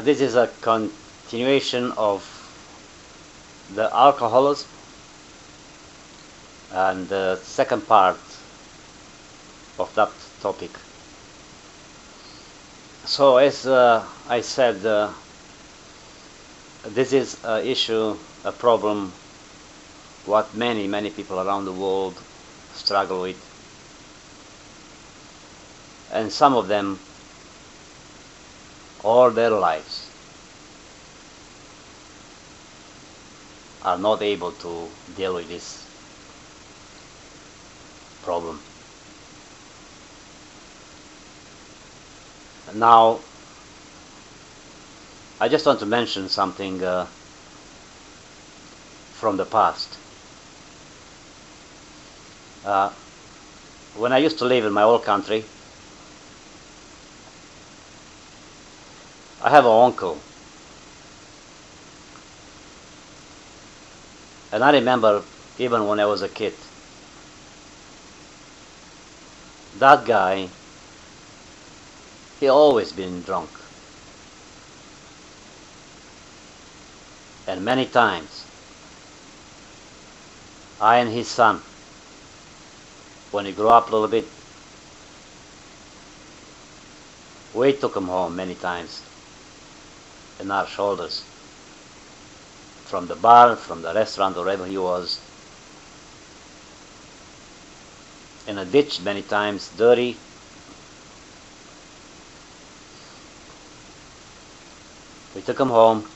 This is a continuation of the alcoholism and the second part of that topic. So as I said, this is an issue, a problem what many people around the world struggle with, and some of them all their lives are not able to deal with this problem. Now, I just want to mention something from the past. When I used to live in my old country, I have an uncle, and I remember even when I was a kid, that guy, he always been drunk, and many times I and his son, when he grew up a little bit, we took him home many times in our shoulders, from the bar, from the restaurant, wherever he was, in a ditch many times, dirty. We took him home,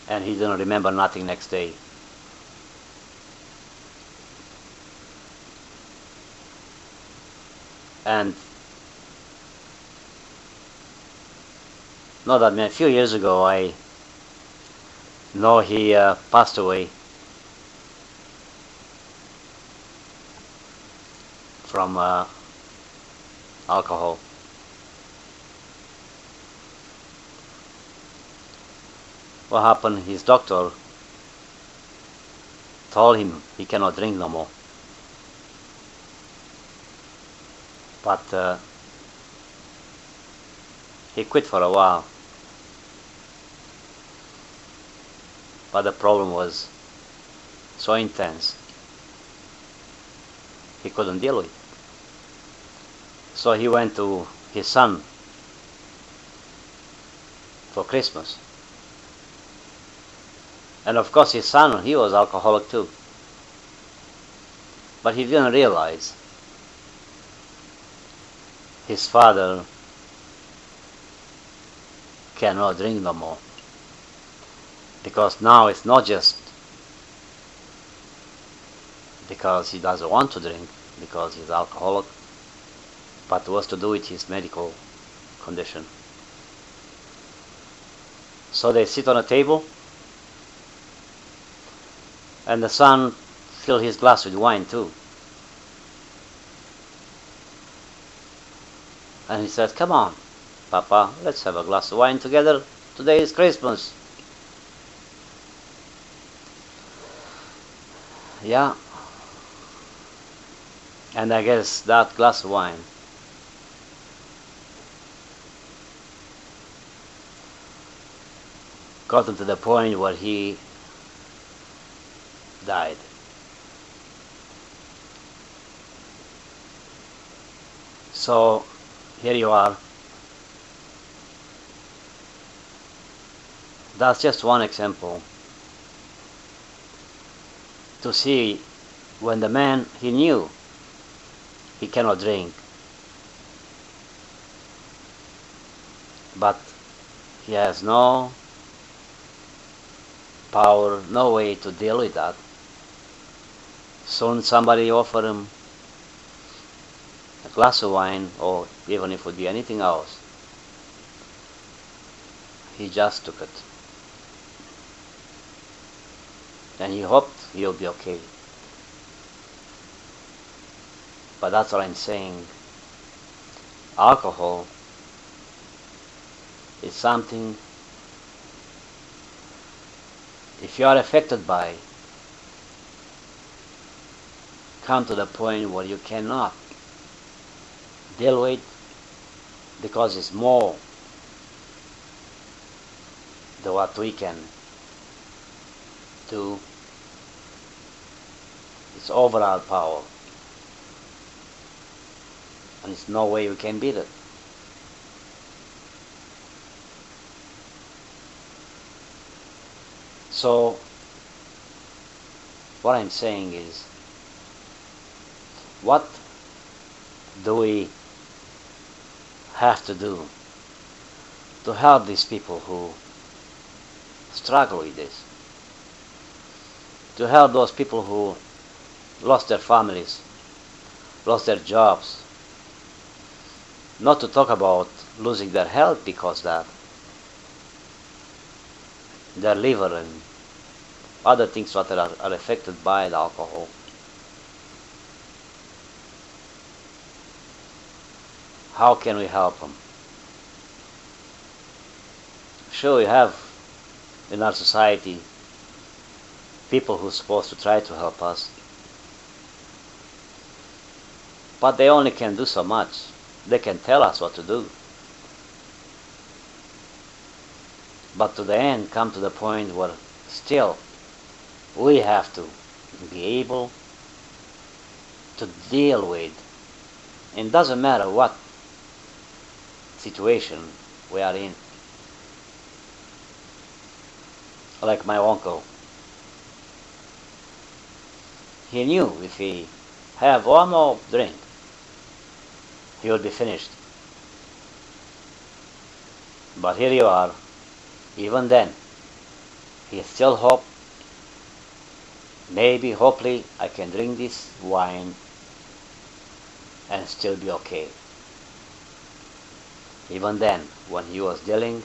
and he didn't remember nothing next day. And not that many, a few years ago, I know he passed away from alcohol. What happened? His doctor told him he cannot drink no more. But he quit for a while. But the problem was so intense, he couldn't deal with it. So he went to his son for Christmas. And of course his son, he was alcoholic too. But he didn't realize his father cannot drink no more. Because now it's not just because he doesn't want to drink, because he's alcoholic, but it was to do with his medical condition. So they sit on a table, and the son filled his glass with wine too. And he said, "Come on, Papa, let's have a glass of wine together. Today is Christmas." Yeah. And I guess that glass of wine got him to the point where he died. So here you are. That's just one example to see when the man, he knew he cannot drink, but he has no power, no way to deal with that. Soon somebody offered him a glass of wine, or even if it would be anything else, he just took it. And he hoped he'll be okay. But that's what I'm saying. Alcohol is something, if you are affected by, come to the point where you cannot deal with, because it's more than what we can do. It's overall power, and there's no way we can beat it. So what I'm saying is, what do we have to do to help these people who struggle with this? To help those people who lost their families, lost their jobs. Not to talk about losing their health because that their liver and other things that are affected by the alcohol. How can we help them? Sure, we have in our society people who are supposed to try to help us, but they only can do so much. They can tell us what to do, but to the end come to the point where still we have to be able to deal with, and it doesn't matter what situation we are in. Like my uncle, he knew if he have one more drink, he would be finished. But here you are, even then, he still hope, maybe, hopefully, I can drink this wine and still be okay. Even then, when he was dealing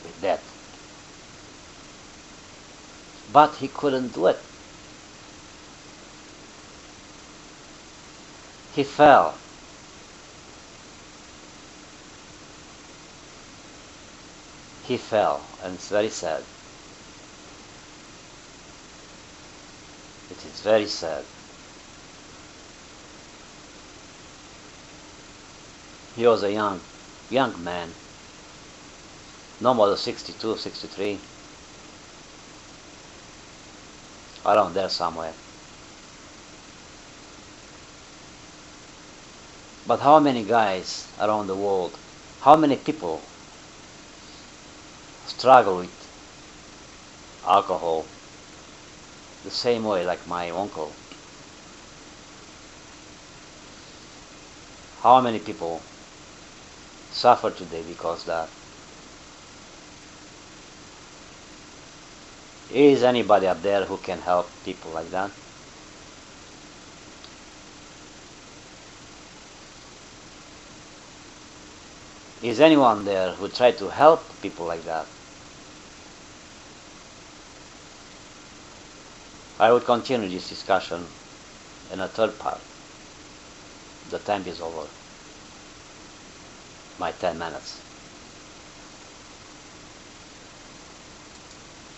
with death. But he couldn't do it. He fell. He fell, and it's very sad. It is very sad. He was a young man, no more than 62, 63, around there somewhere. But how many guys around the world, how many people struggle with alcohol the same way like my uncle? How many people suffer today because that? Is anybody up there who can help people like that? Is anyone there who try to help people like that? I would continue this discussion in a third part. The time is over. My 10 minutes.